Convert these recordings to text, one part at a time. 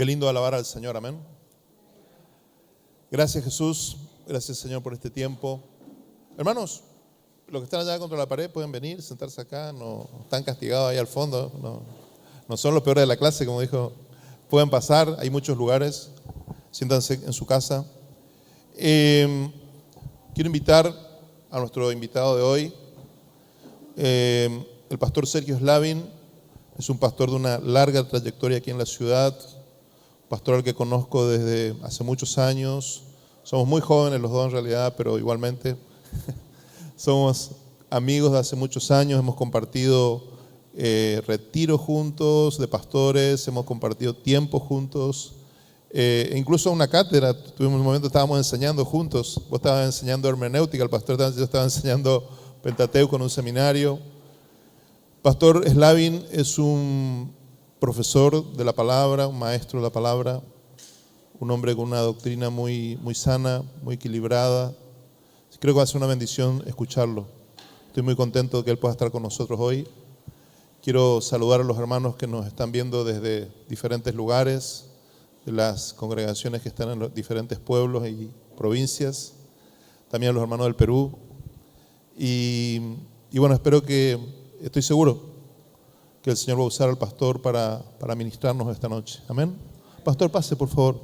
Qué lindo alabar al Señor, amén. Gracias, Jesús. Gracias, Señor, por este tiempo. Hermanos, los que están allá contra la pared pueden venir, sentarse acá. No están castigados ahí al fondo. No son los peores de la clase, como dijo. Pueden pasar, hay muchos lugares. Siéntanse en su casa. Quiero invitar a nuestro invitado de hoy, el pastor Sergio Slavin. Es un pastor de una larga trayectoria aquí en la ciudad, pastor al que conozco desde hace muchos años. Somos muy jóvenes los dos en realidad, pero igualmente somos amigos de hace muchos años. Hemos compartido retiros juntos de pastores, hemos compartido tiempo juntos, incluso una cátedra. Tuvimos un momento, estábamos enseñando juntos. Vos estabas enseñando hermenéutica, el pastor, yo estaba enseñando Pentateuco en un seminario. Pastor Slavin es un profesor de la palabra, un maestro de la palabra, un hombre con una doctrina muy sana, muy equilibrada. Creo que va a ser una bendición escucharlo. Estoy muy contento de que él pueda estar con nosotros hoy. Quiero saludar a los hermanos que nos están viendo desde diferentes lugares, de las congregaciones que están en los diferentes pueblos y provincias, también a los hermanos del Perú. Y bueno, estoy seguro que el Señor va a usar al pastor para ministrarnos esta noche. Amén. Pastor, pase, por favor.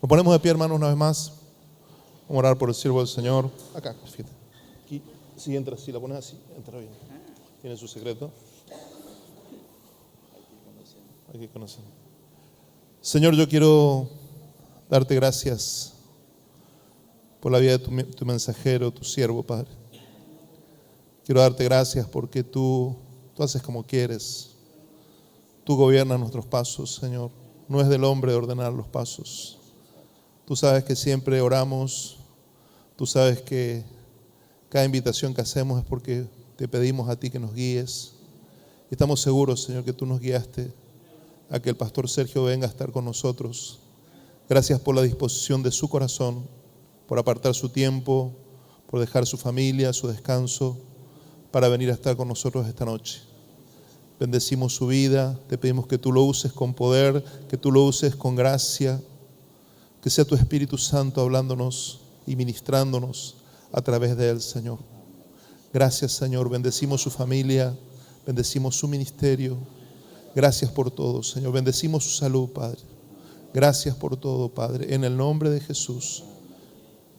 Nos ponemos de pie, hermanos, una vez más. Vamos a orar por el siervo del Señor. Acá, fíjate. Aquí, si entra, si la pones así, entra bien. Tiene su secreto. Hay que conocer. Señor, yo quiero darte gracias por la vida de tu mensajero, tu siervo, Padre. Quiero darte gracias porque tú haces como quieres. Tú gobiernas nuestros pasos, Señor. No es del hombre ordenar los pasos. Tú sabes que siempre oramos. Tú sabes que cada invitación que hacemos es porque te pedimos a ti que nos guíes. Y estamos seguros, Señor, que tú nos guiaste a que el pastor Sergio venga a estar con nosotros. Gracias por la disposición de su corazón, por apartar su tiempo, por dejar su familia, su descanso, para venir a estar con nosotros esta noche. Bendecimos su vida, te pedimos que tú lo uses con poder, que tú lo uses con gracia, que sea tu Espíritu Santo hablándonos y ministrándonos a través de él, Señor. Gracias, Señor, bendecimos su familia, bendecimos su ministerio. Gracias por todo, Señor, bendecimos su salud, Padre. Gracias por todo, Padre, en el nombre de Jesús.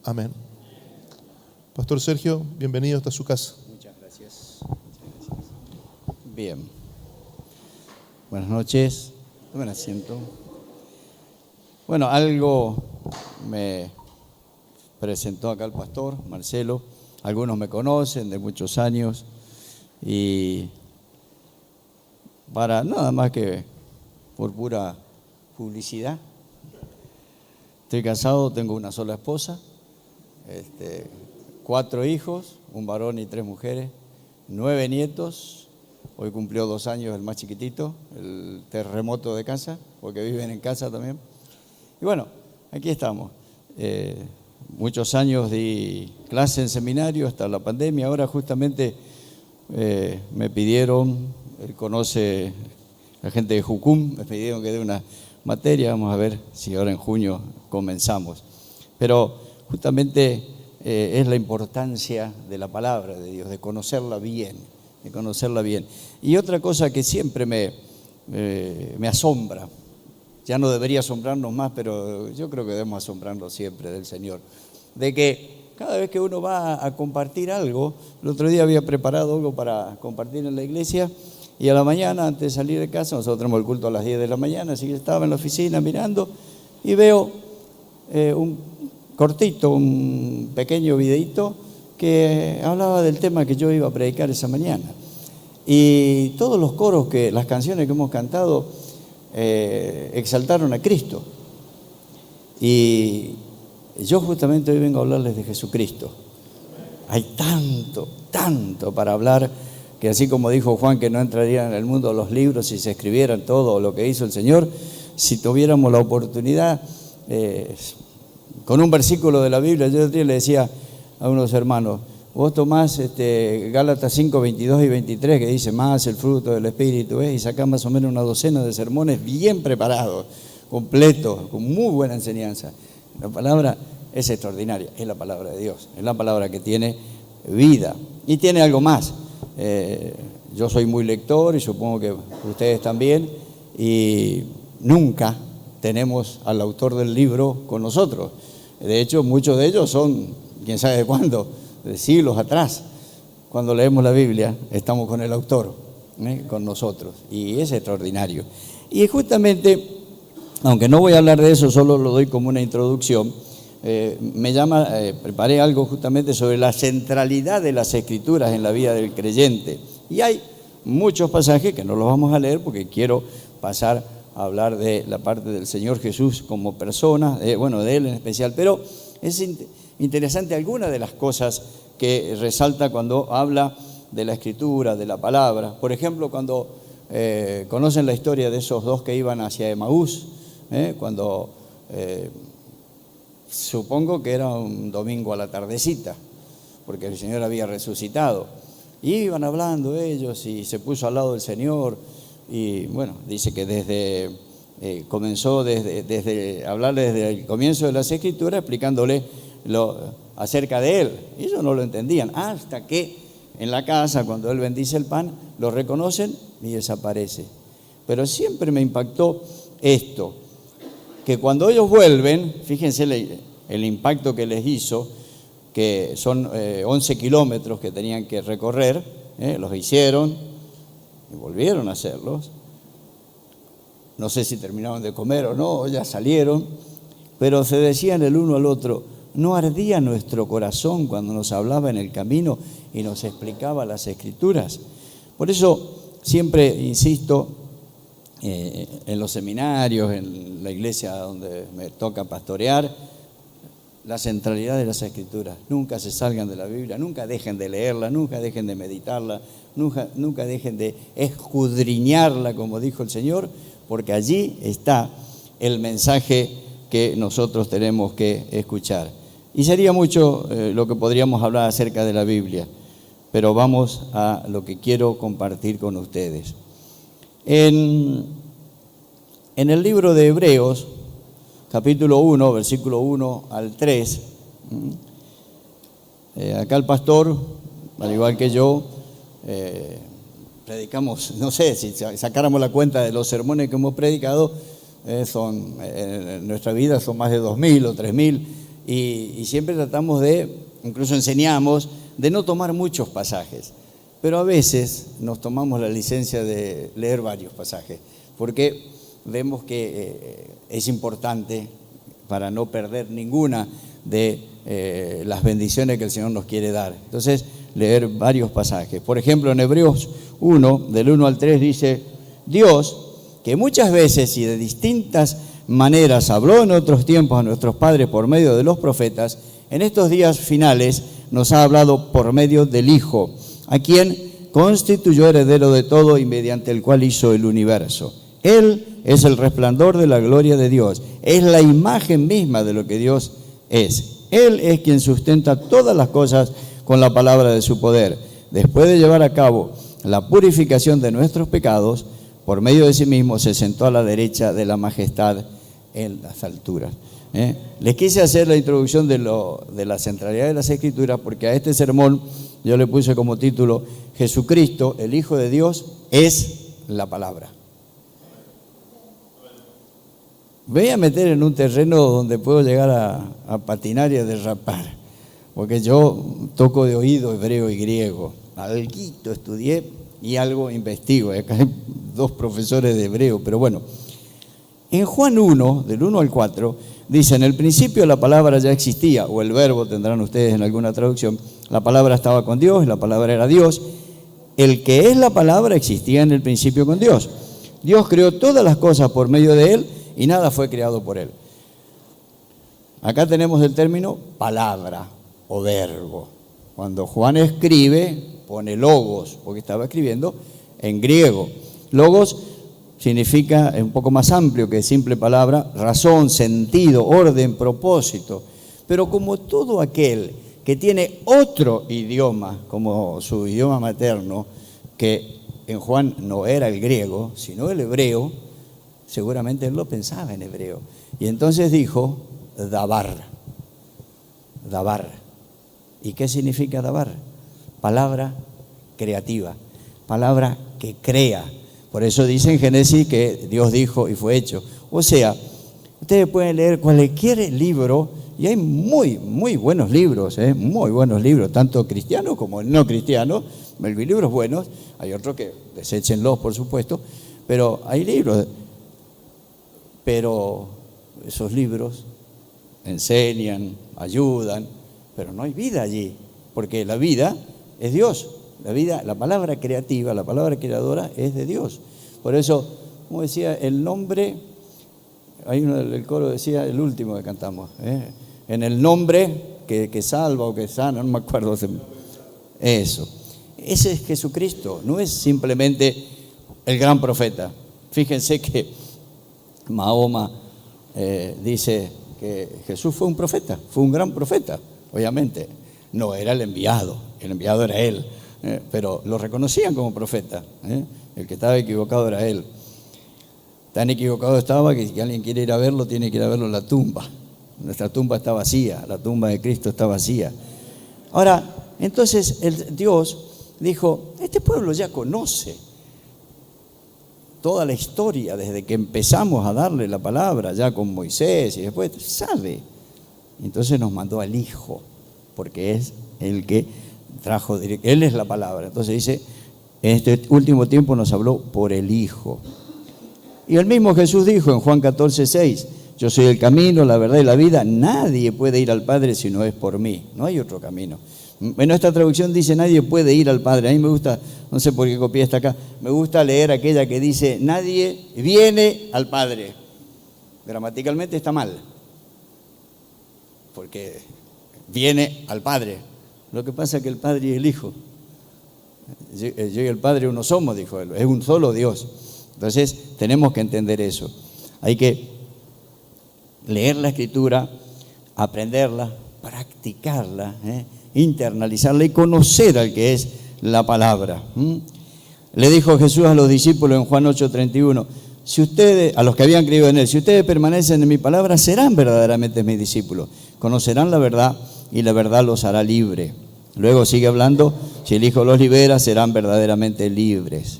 Amén. Pastor Sergio, bienvenido hasta su casa. Muchas gracias. Bien. Buenas noches. Tomen asiento. Bueno, algo me presentó acá el pastor Marcelo. Algunos me conocen de muchos años. Y para nada más que por pura publicidad. Estoy casado, tengo una sola esposa. 4 hijos, un varón y 3 mujeres, 9 nietos. Hoy cumplió 2 años el más chiquitito, el terremoto de casa, porque viven en casa también. Y bueno, aquí estamos. Muchos años di clase en seminario hasta la pandemia. Ahora justamente me pidieron, él conoce la gente de Jucum, me pidieron que dé una materia. Vamos a ver si ahora en junio comenzamos. Pero justamente es la importancia de la palabra de Dios, de conocerla bien, Y otra cosa que siempre me asombra, ya no debería asombrarnos más, pero yo creo que debemos asombrarnos siempre del Señor, de que cada vez que uno va a compartir algo, el otro día había preparado algo para compartir en la iglesia, y a la mañana, antes de salir de casa, nosotros tenemos el culto a las 10 de la mañana, así que estaba en la oficina mirando y veo un cortito, un pequeño videíto que hablaba del tema que yo iba a predicar esa mañana. Y todos los coros, las canciones que hemos cantado, exaltaron a Cristo. Y yo justamente hoy vengo a hablarles de Jesucristo. Hay tanto para hablar, que así como dijo Juan que no entrarían en el mundo los libros si se escribieran todo lo que hizo el Señor, si tuviéramos la oportunidad, con un versículo de la Biblia, yo le decía a unos hermanos, Vos tomás Gálatas 5, 22 y 23, que dice más el fruto del Espíritu, y sacás más o menos una docena de sermones bien preparados, completos, con muy buena enseñanza. La palabra es extraordinaria, es la palabra de Dios, es la palabra que tiene vida. Y tiene algo más. Yo soy muy lector y supongo que ustedes también, y nunca tenemos al autor del libro con nosotros. De hecho, muchos de ellos son, quién sabe de cuándo, de siglos atrás. Cuando leemos la Biblia, estamos con el autor, con nosotros, y es extraordinario. Y justamente, aunque no voy a hablar de eso, solo lo doy como una introducción, preparé algo justamente sobre la centralidad de las Escrituras en la vida del creyente. Y hay muchos pasajes que no los vamos a leer porque quiero pasar a hablar de la parte del Señor Jesús como persona, de Él en especial, pero es interesante algunas de las cosas que resalta cuando habla de la Escritura, de la palabra. Por ejemplo, cuando conocen la historia de esos dos que iban hacia Emaús, cuando supongo que era un domingo a la tardecita, porque el Señor había resucitado. Y iban hablando ellos y se puso al lado del Señor. Y bueno, dice que comenzó desde hablarle desde el comienzo de las Escrituras, explicándole acerca de Él. Y ellos no lo entendían, hasta que en la casa, cuando Él bendice el pan, lo reconocen y desaparece. Pero siempre me impactó esto, que cuando ellos vuelven, fíjense el impacto que les hizo, que son 11 kilómetros que tenían que recorrer, los hicieron y volvieron a hacerlos. No sé si terminaron de comer o no, ya salieron, pero se decían el uno al otro: ¿no ardía nuestro corazón cuando nos hablaba en el camino y nos explicaba las Escrituras? Por eso siempre insisto en los seminarios, en la iglesia donde me toca pastorear, la centralidad de las Escrituras. Nunca se salgan de la Biblia, nunca dejen de leerla, nunca dejen de meditarla, nunca dejen de escudriñarla, como dijo el Señor, porque allí está el mensaje que nosotros tenemos que escuchar. Y sería mucho lo que podríamos hablar acerca de la Biblia, pero vamos a lo que quiero compartir con ustedes. En el libro de Hebreos, capítulo 1, versículo 1 al 3, acá el pastor, al igual que yo, predicamos, no sé, si sacáramos la cuenta de los sermones que hemos predicado, en nuestra vida son más de 2.000 o 3.000, y siempre tratamos incluso enseñamos, de no tomar muchos pasajes, pero a veces nos tomamos la licencia de leer varios pasajes, porque vemos que es importante para no perder ninguna de las bendiciones que el Señor nos quiere dar. Entonces, leer varios pasajes. Por ejemplo, en Hebreos 1, del 1 al 3, dice: Dios, que muchas veces y de distintas maneras habló en otros tiempos a nuestros padres por medio de los profetas, en estos días finales nos ha hablado por medio del Hijo, a quien constituyó heredero de todo y mediante el cual hizo el universo. Él es el resplandor de la gloria de Dios, es la imagen misma de lo que Dios es. Él es quien sustenta todas las cosas con la palabra de su poder. Después de llevar a cabo la purificación de nuestros pecados, por medio de sí mismo se sentó a la derecha de la majestad en las alturas. Les quise hacer la introducción de la centralidad de las Escrituras, porque a este sermón yo le puse como título: Jesucristo, el Hijo de Dios, es la palabra. Voy a meter en un terreno donde puedo llegar a patinar y a derrapar, porque yo toco de oído hebreo y griego. Alguito estudié y algo investigo. Acá hay 2 profesores de hebreo, pero bueno. En Juan 1, del 1 al 4, dice: en el principio la palabra ya existía, o el verbo tendrán ustedes en alguna traducción. La palabra estaba con Dios, la palabra era Dios. El que es la palabra existía en el principio con Dios. Dios creó todas las cosas por medio de Él y nada fue creado por Él. Acá tenemos el término palabra o verbo. Cuando Juan escribe, pone logos, porque estaba escribiendo en griego. Logos significa, es un poco más amplio que simple palabra, razón, sentido, orden, propósito. Pero como todo aquel que tiene otro idioma como su idioma materno, que en Juan no era el griego, sino el hebreo, seguramente él lo pensaba en hebreo. Y entonces dijo, dabar. Dabar. ¿Y qué significa dabar? Palabra creativa, palabra que crea. Por eso dice en Génesis que Dios dijo y fue hecho. O sea, ustedes pueden leer cualquier libro, y hay muy buenos libros, muy buenos libros, tanto cristianos como no cristianos, hay libros buenos, hay otros que deséchenlos, por supuesto, pero hay libros, pero esos libros enseñan, ayudan, pero no hay vida allí, porque la vida es Dios, la vida, la palabra creativa, la palabra creadora es de Dios. Por eso, como decía, el nombre, hay uno del coro decía, el último que cantamos, en el nombre que salva o que sana, no me acuerdo, eso. Ese es Jesucristo, no es simplemente el gran profeta. Fíjense que Mahoma dice que Jesús fue un profeta, fue un gran profeta, obviamente. No era el enviado era él, pero lo reconocían como profeta. El que estaba equivocado era él. Tan equivocado estaba que si alguien quiere ir a verlo, tiene que ir a verlo en la tumba. Nuestra tumba está vacía, la tumba de Cristo está vacía. Ahora, entonces Dios dijo, este pueblo ya conoce toda la historia, desde que empezamos a darle la palabra, ya con Moisés, y después sabe. Entonces nos mandó al Hijo, porque es el que trajo, Él es la palabra. Entonces dice, en este último tiempo nos habló por el Hijo. Y el mismo Jesús dijo en Juan 14:6, yo soy el camino, la verdad y la vida, nadie puede ir al Padre si no es por mí, no hay otro camino. En nuestra traducción dice, nadie puede ir al Padre. A mí me gusta, no sé por qué copié esta acá, me gusta leer aquella que dice, nadie viene al Padre. Gramaticalmente está mal, porque viene al Padre. Lo que pasa es que el Padre y el Hijo, yo y el Padre uno somos, dijo él, es un solo Dios. Entonces tenemos que entender eso. Hay que leer la Escritura, aprenderla, practicarla, internalizarla y conocer al que es la palabra. Le dijo Jesús a los discípulos en Juan 8:31, si ustedes, a los que habían creído en él, si ustedes permanecen en mi palabra, serán verdaderamente mis discípulos, conocerán la verdad y la verdad los hará libre. Luego sigue hablando, si el Hijo los libera, serán verdaderamente libres.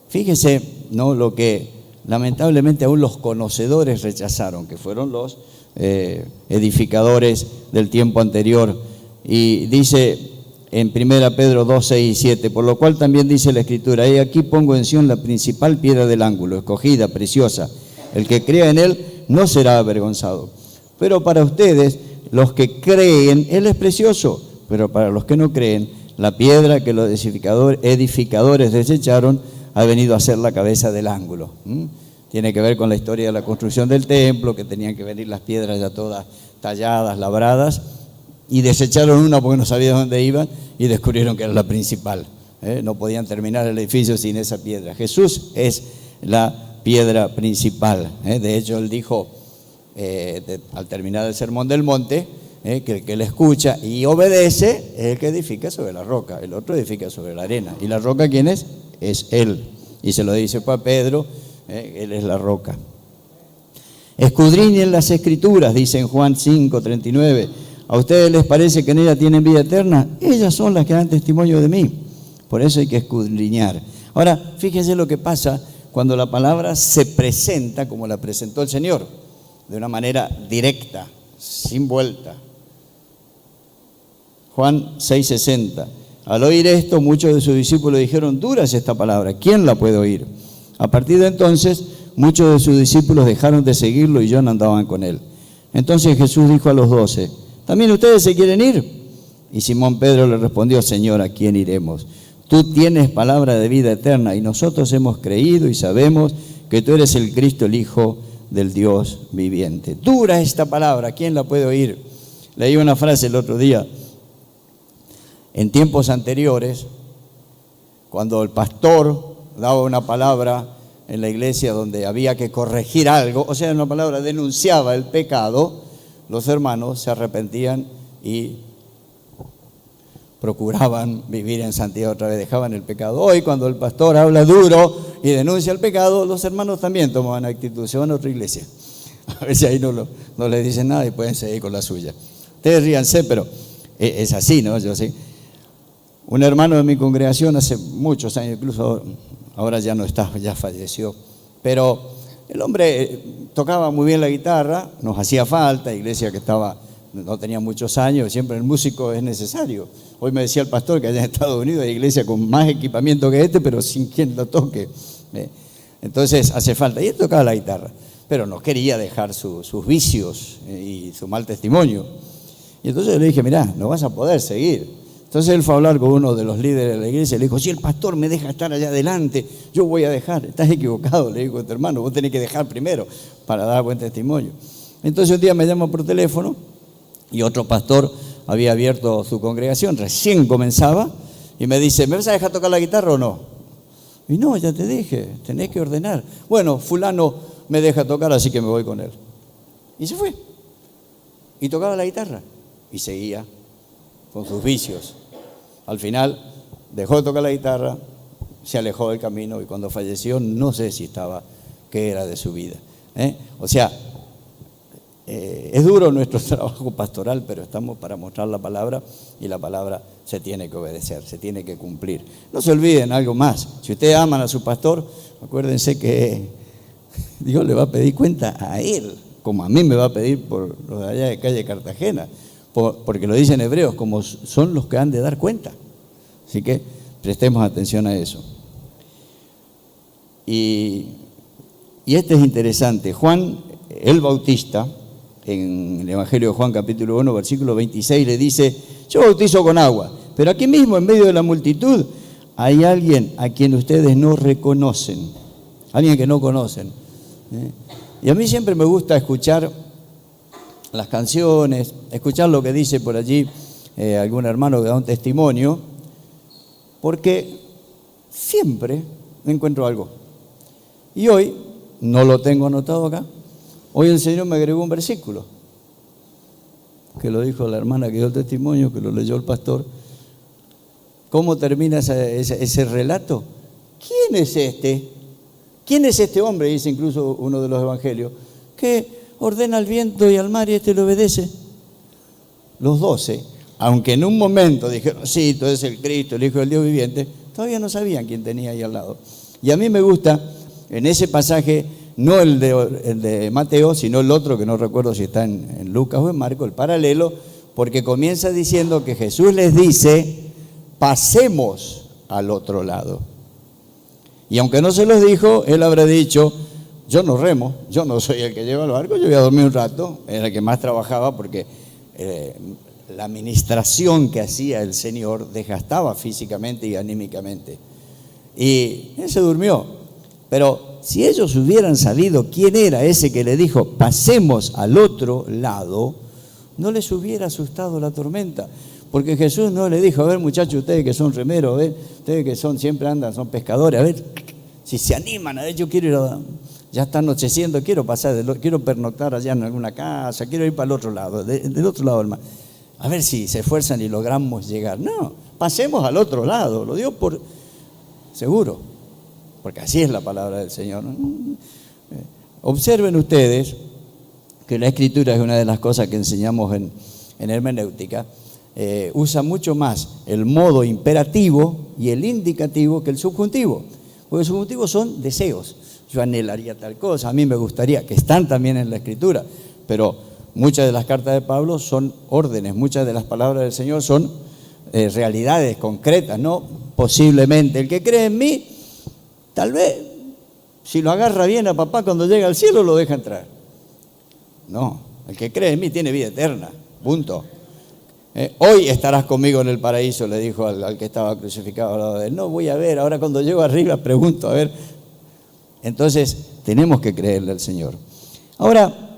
Fíjese, ¿no?, lo que lamentablemente aún los conocedores rechazaron, que fueron los edificadores del tiempo anterior. Y dice en 1 Pedro 2, 6 y 7, por lo cual también dice la Escritura, he aquí pongo en Sión la principal piedra del ángulo, escogida, preciosa. El que crea en él no será avergonzado. Pero para ustedes, los que creen, él es precioso. Pero para los que no creen, la piedra que los edificadores desecharon ha venido a ser la cabeza del ángulo. Tiene que ver con la historia de la construcción del templo, que tenían que venir las piedras ya todas talladas, labradas, y desecharon una porque no sabían dónde iban y descubrieron que era la principal. No podían terminar el edificio sin esa piedra. Jesús es la piedra principal. De hecho, él dijo, al terminar el Sermón del Monte, que el que le escucha y obedece es el que edifica sobre la roca, el otro edifica sobre la arena. ¿Y la roca quién es? Es él. Y se lo dice para Pedro, él es la roca. Escudriñen las Escrituras, dice en Juan 5:39. ¿A ustedes les parece que en ellas tienen vida eterna? Ellas son las que dan testimonio de mí. Por eso hay que escudriñar. Ahora, fíjense lo que pasa cuando la palabra se presenta como la presentó el Señor, de una manera directa, sin vuelta. Juan 6:60. Al oír esto, muchos de sus discípulos dijeron, dura es esta palabra, ¿quién la puede oír? A partir de entonces, muchos de sus discípulos dejaron de seguirlo y ya no andaban con él. Entonces Jesús dijo a los 12, ¿también ustedes se quieren ir? Y Simón Pedro le respondió, Señor, ¿a quién iremos? Tú tienes palabra de vida eterna y nosotros hemos creído y sabemos que tú eres el Cristo, el Hijo del Dios viviente. Dura esta palabra, ¿quién la puede oír? Leí una frase el otro día. En tiempos anteriores, cuando el pastor daba una palabra en la iglesia donde había que corregir algo, o sea, una palabra denunciaba el pecado, los hermanos se arrepentían y procuraban vivir en santidad otra vez, dejaban el pecado. Hoy, cuando el pastor habla duro y denuncia el pecado, los hermanos también toman actitud, se van a otra iglesia. A ver si ahí no les dicen nada y pueden seguir con la suya. Ustedes ríanse, pero es así, ¿no? Yo sé. Un hermano de mi congregación hace muchos años, incluso ahora ya no está, ya falleció, pero el hombre tocaba muy bien la guitarra, nos hacía falta, iglesia que no tenía muchos años, siempre el músico es necesario. Hoy me decía el pastor que allá en Estados Unidos hay iglesia con más equipamiento que pero sin quien lo toque. Entonces hace falta. Y él tocaba la guitarra, pero no quería dejar sus vicios y su mal testimonio. Y entonces le dije, mirá, no vas a poder seguir. Entonces él fue a hablar con uno de los líderes de la iglesia y le dijo, si el pastor me deja estar allá adelante, yo voy a dejar. Estás equivocado, le dijo a tu hermano, vos tenés que dejar primero para dar buen testimonio. Entonces un día me llama por teléfono y otro pastor había abierto su congregación, recién comenzaba, y me dice, ¿me vas a dejar tocar la guitarra o no? Y no, ya te dije, tenés que ordenar. Bueno, fulano me deja tocar, así que me voy con él. Y se fue. Y tocaba la guitarra. Y seguía con sus vicios. Al final dejó de tocar la guitarra, se alejó del camino y cuando falleció no sé si estaba, qué era de su vida. O sea, es duro nuestro trabajo pastoral, pero estamos para mostrar la palabra y la palabra se tiene que obedecer, se tiene que cumplir. No se olviden algo más, si ustedes aman a su pastor, acuérdense que Dios le va a pedir cuenta a él, como a mí me va a pedir por los de allá de calle Cartagena, porque lo dicen hebreos, como son los que han de dar cuenta. Así que prestemos atención a eso. Y este es interesante. Juan el Bautista, en el Evangelio de Juan capítulo 1, versículo 26, le dice, yo bautizo con agua, pero aquí mismo en medio de la multitud hay alguien a quien ustedes no reconocen, alguien que no conocen. Y a mí siempre me gusta escuchar las canciones, escuchar lo que dice por allí algún hermano que da un testimonio, porque siempre me encuentro algo. Y hoy, no lo tengo anotado acá, hoy el Señor me agregó un versículo, que lo dijo la hermana que dio el testimonio, que lo leyó el pastor. ¿Cómo termina ese relato? ¿Quién es este? ¿Quién es este hombre? Dice incluso uno de los evangelios, que ordena al viento y al mar y este le obedece. Los 12, aunque en un momento dijeron, sí, tú eres el Cristo, el Hijo del Dios viviente, todavía no sabían quién tenía ahí al lado. Y a mí me gusta, en ese pasaje, no el de Mateo, sino el otro, que no recuerdo si está en Lucas o en Marcos, el paralelo, porque comienza diciendo que Jesús les dice, pasemos al otro lado. Y aunque no se los dijo, él habrá dicho, yo no remo, yo no soy el que lleva el barco, yo voy a dormir un rato, era el que más trabajaba porque la administración que hacía el Señor desgastaba físicamente y anímicamente. Y él se durmió. Pero si ellos hubieran sabido quién era ese que le dijo, pasemos al otro lado, no les hubiera asustado la tormenta. Porque Jesús no le dijo, a ver muchachos, ustedes que son remeros, a ver, ustedes que siempre andan, son pescadores, a ver, si se animan, a ver, yo quiero ir ya está anocheciendo, quiero quiero pernoctar allá en alguna casa, quiero ir para el otro lado, del otro lado del mar. A ver si se esfuerzan y logramos llegar. No, pasemos al otro lado, lo digo por seguro, porque así es la palabra del Señor. Observen ustedes que la Escritura es una de las cosas que enseñamos en hermenéutica, usa mucho más el modo imperativo y el indicativo que el subjuntivo, porque el subjuntivo son deseos. Yo anhelaría tal cosa, a mí me gustaría, que están también en la Escritura, pero muchas de las cartas de Pablo son órdenes, muchas de las palabras del Señor son realidades concretas, ¿no? Posiblemente. El que cree en mí, tal vez, si lo agarra bien a papá cuando llega al cielo, lo deja entrar. No, el que cree en mí tiene vida eterna, punto. Hoy estarás conmigo en el paraíso, le dijo al que estaba crucificado al lado de él. No, voy a ver, ahora cuando llego arriba pregunto, a ver. Entonces, tenemos que creerle al Señor. Ahora,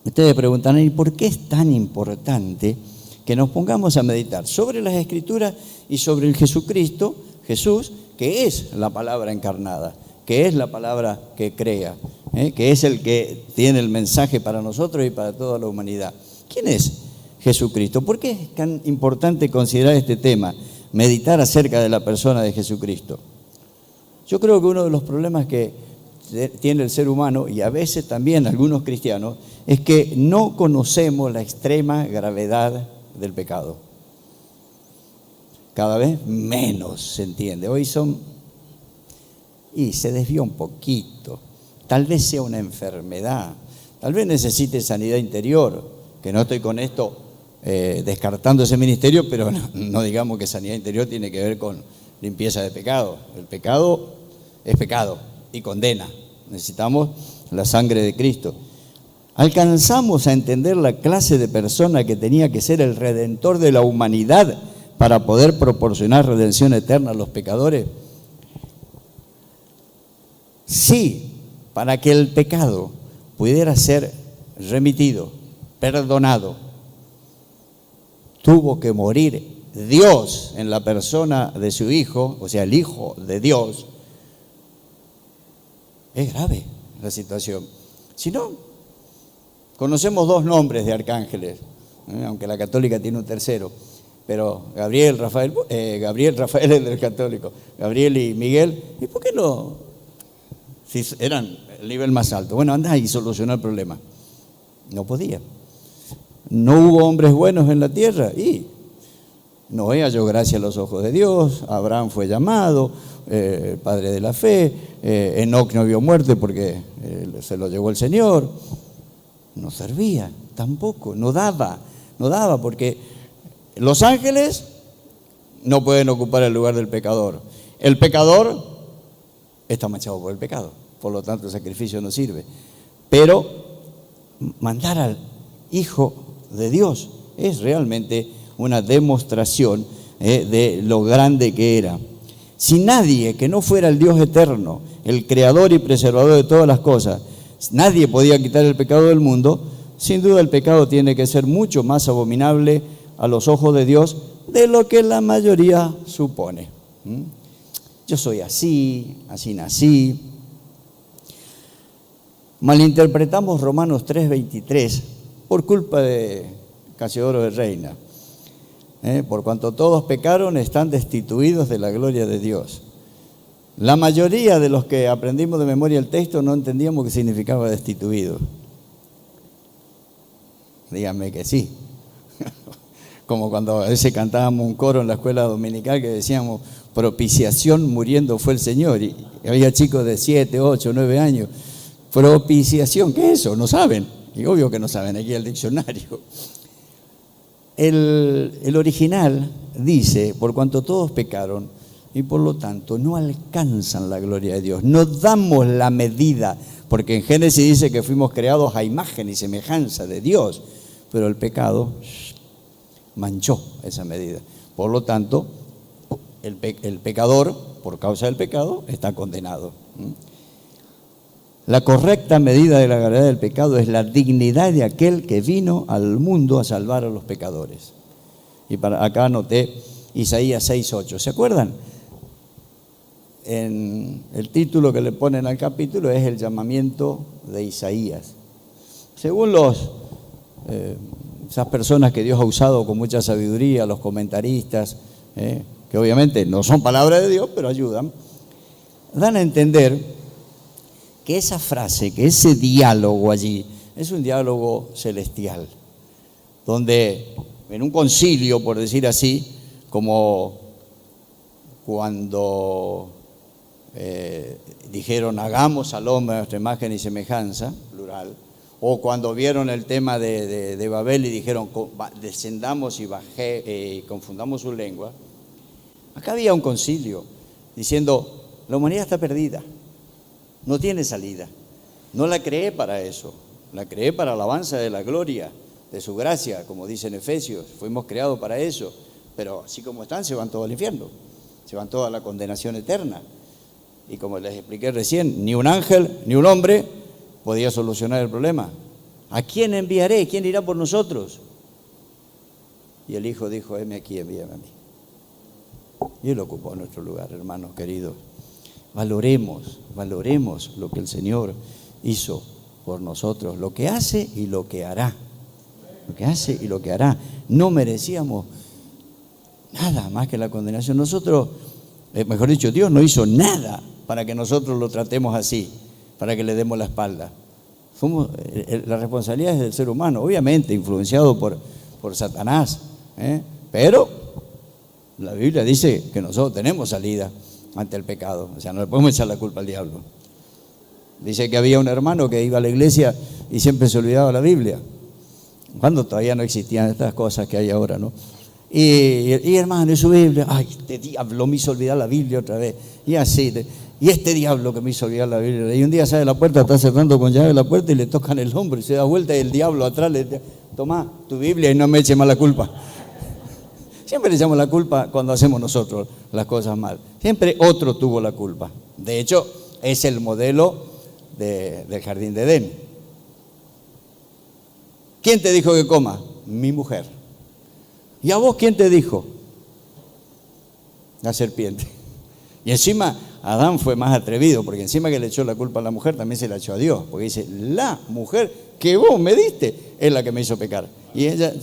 ustedes preguntan, ¿y por qué es tan importante que nos pongamos a meditar sobre las Escrituras y sobre el Jesucristo, Jesús, que es la palabra encarnada, que es la palabra que crea, que es el que tiene el mensaje para nosotros y para toda la humanidad? ¿Quién es Jesucristo? ¿Por qué es tan importante considerar este tema, meditar acerca de la persona de Jesucristo? Yo creo que uno de los problemas que tiene el ser humano, y a veces también algunos cristianos, es que no conocemos la extrema gravedad del pecado. Cada vez menos se entiende. Hoy se desvió un poquito. Tal vez sea una enfermedad, tal vez necesite sanidad interior, que no estoy con esto descartando ese ministerio, pero no digamos que sanidad interior tiene que ver con limpieza de pecado. El pecado es pecado y condena. Necesitamos la sangre de Cristo. ¿Alcanzamos a entender la clase de persona que tenía que ser el redentor de la humanidad para poder proporcionar redención eterna a los pecadores? Sí, para que el pecado pudiera ser remitido, perdonado, tuvo que morir Dios en la persona de su Hijo, o sea, el Hijo de Dios. Es grave la situación. Si no, conocemos dos nombres de arcángeles, aunque la católica tiene un tercero, pero Gabriel, Rafael es del católico, Gabriel y Miguel, ¿y por qué no? Si eran el nivel más alto. Bueno, anda y solucionó el problema. No podía. No hubo hombres buenos en la tierra y Noé halló gracia a los ojos de Dios, Abraham fue llamado, padre de la fe, Enoc no vio muerte porque se lo llevó el Señor. No servía tampoco, no daba porque los ángeles no pueden ocupar el lugar del pecador. El pecador está manchado por el pecado, por lo tanto el sacrificio no sirve. Pero mandar al Hijo de Dios es realmente una demostración de lo grande que era. Si nadie que no fuera el Dios eterno, el creador y preservador de todas las cosas, nadie podía quitar el pecado del mundo, sin duda el pecado tiene que ser mucho más abominable a los ojos de Dios de lo que la mayoría supone. Yo soy así nací. Malinterpretamos Romanos 3:23 por culpa de Casiodoro de Reina. Por cuanto todos pecaron, están destituidos de la gloria de Dios. La mayoría de los que aprendimos de memoria el texto no entendíamos qué significaba destituido. Díganme que sí. Como cuando a veces cantábamos un coro en la escuela dominical que decíamos, propiciación muriendo fue el Señor. Y había chicos de 7, 8, 9 años. Propiciación, ¿qué es eso? No saben. Y obvio que no saben, aquí el diccionario. El original dice, por cuanto todos pecaron y por lo tanto no alcanzan la gloria de Dios, no damos la medida, porque en Génesis dice que fuimos creados a imagen y semejanza de Dios, pero el pecado manchó esa medida. Por lo tanto, el pecador, por causa del pecado, está condenado. La correcta medida de la gravedad del pecado es la dignidad de aquel que vino al mundo a salvar a los pecadores. Y acá anoté Isaías 6:8. ¿Se acuerdan? En el título que le ponen al capítulo es el llamamiento de Isaías. Según esas personas que Dios ha usado con mucha sabiduría, los comentaristas, que obviamente no son palabras de Dios, pero ayudan, dan a entender que esa frase, que ese diálogo allí, es un diálogo celestial, donde en un concilio, por decir así, como cuando dijeron hagamos al hombre a nuestra imagen y semejanza, plural, o cuando vieron el tema de Babel y dijeron descendamos y confundamos su lengua, acá había un concilio diciendo la humanidad está perdida. No tiene salida. No la creé para eso. La creé para alabanza de la gloria, de su gracia, como dice en Efesios. Fuimos creados para eso. Pero así como están, se van todos al infierno. Se van todos a la condenación eterna. Y como les expliqué recién, ni un ángel, ni un hombre podía solucionar el problema. ¿A quién enviaré? ¿Quién irá por nosotros? Y el Hijo dijo, heme aquí, envíame a mí. Y Él ocupó nuestro lugar, hermanos queridos. Valoremos lo que el Señor hizo por nosotros, lo que hace y lo que hará. lo que hace y lo que hará. No merecíamos nada más que la condenación. Nosotros, mejor dicho, Dios no hizo nada para que nosotros lo tratemos así, para que le demos la espalda. La responsabilidad es del ser humano, obviamente influenciado por Satanás, pero la Biblia dice que nosotros tenemos salida ante el pecado, o sea, no le podemos echar la culpa al diablo. Dice que había un hermano que iba a la iglesia y siempre se olvidaba la Biblia, cuando todavía no existían estas cosas que hay ahora, ¿no? Y hermano, en su Biblia, ay, este diablo me hizo olvidar la Biblia otra vez, y así, y este diablo que me hizo olvidar la Biblia. Y un día sale de la puerta, está cerrando con llave la puerta y le tocan el hombro y se da vuelta y el diablo atrás le dice: tomá tu Biblia y no me eche más la culpa. Siempre le echamos la culpa cuando hacemos nosotros las cosas mal. Siempre otro tuvo la culpa. De hecho, es el modelo del jardín de Edén. ¿Quién te dijo que coma? Mi mujer. ¿Y a vos quién te dijo? La serpiente. Y encima Adán fue más atrevido, porque encima que le echó la culpa a la mujer, también se la echó a Dios, porque dice: la mujer que vos me diste es la que me hizo pecar. Y ella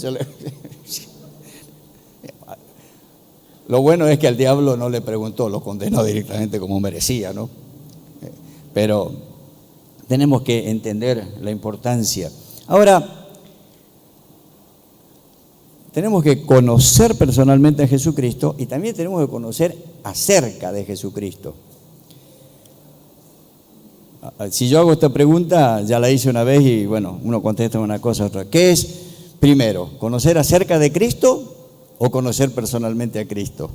lo bueno es que al diablo no le preguntó, lo condenó directamente como merecía, ¿no? Pero tenemos que entender la importancia. Ahora, tenemos que conocer personalmente a Jesucristo y también tenemos que conocer acerca de Jesucristo. Si yo hago esta pregunta, ya la hice una vez y bueno, uno contesta una cosa, otra. ¿Qué es primero? ¿Conocer acerca de Cristo o conocer personalmente a Cristo?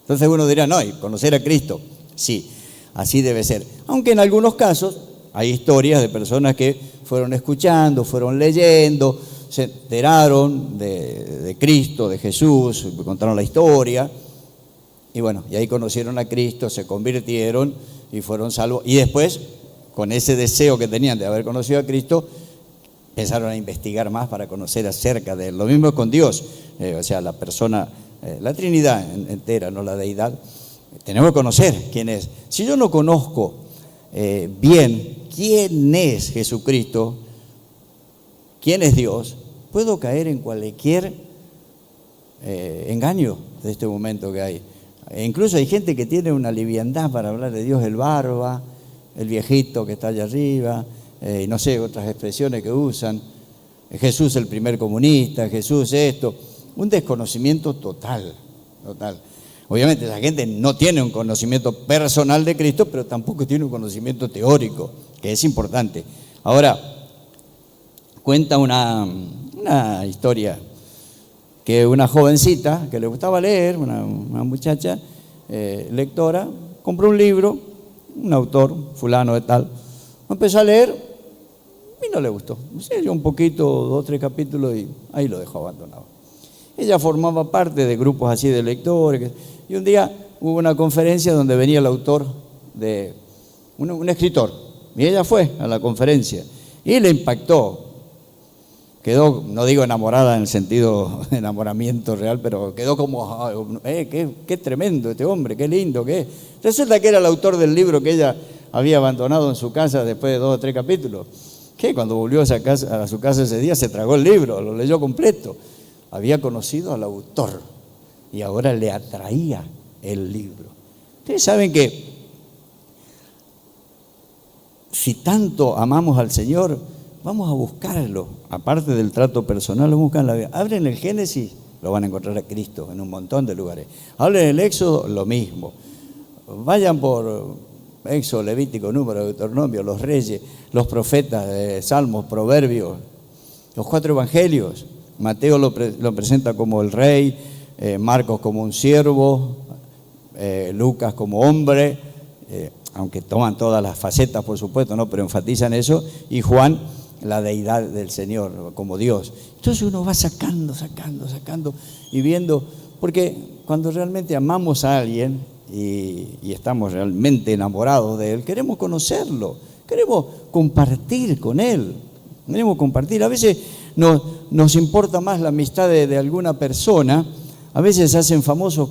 Entonces uno dirá: no, conocer a Cristo. Sí, así debe ser. Aunque en algunos casos hay historias de personas que fueron escuchando, fueron leyendo, se enteraron de Cristo, de Jesús, contaron la historia, y bueno, y ahí conocieron a Cristo, se convirtieron y fueron salvos. Y después, con ese deseo que tenían de haber conocido a Cristo, empezaron a investigar más para conocer acerca de Él. Lo mismo con Dios, o sea, la persona, la Trinidad entera, no la deidad. Tenemos que conocer quién es. Si yo no conozco bien quién es Jesucristo, quién es Dios, puedo caer en cualquier engaño de este momento que hay. E incluso hay gente que tiene una liviandad para hablar de Dios: el barba, el viejito que está allá arriba, y no sé, otras expresiones que usan. Jesús el primer comunista, Jesús esto. Un desconocimiento total. Obviamente esa gente no tiene un conocimiento personal de Cristo, pero tampoco tiene un conocimiento teórico, que es importante. Ahora, cuenta una historia que una jovencita que le gustaba leer, una muchacha lectora, compró un libro, un autor, fulano de tal, empezó a leer y no le gustó. Se leyó un poquito, 2 o 3 capítulos y ahí lo dejó abandonado. Ella formaba parte de grupos así de lectores, y un día hubo una conferencia donde venía el autor de un escritor, y ella fue a la conferencia y le impactó. Quedó, no digo enamorada en el sentido de enamoramiento real, pero quedó como, qué tremendo este hombre, qué lindo que es. Resulta que era el autor del libro que ella había abandonado en su casa después de 2 o 3 capítulos. Que cuando volvió a su casa ese día se tragó el libro, lo leyó completo. Había conocido al autor y ahora le atraía el libro. Ustedes saben que si tanto amamos al Señor, vamos a buscarlo, aparte del trato personal, lo buscan en la vida. Abren el Génesis, lo van a encontrar a Cristo en un montón de lugares. Hablen el Éxodo, lo mismo. Vayan por Éxodo, Levítico, Número, Deuteronomio, los Reyes, los profetas, Salmos, Proverbios, los 4 evangelios. Mateo lo presenta como el rey, Marcos como un siervo, Lucas como hombre, aunque toman todas las facetas, por supuesto, ¿no? Pero enfatizan eso, y Juan, la deidad del Señor, como Dios. Entonces uno va sacando y viendo, porque cuando realmente amamos a alguien y estamos realmente enamorados de él, queremos conocerlo, queremos compartir con él, queremos compartir. A veces nos importa más la amistad de alguna persona, a veces se hacen famosos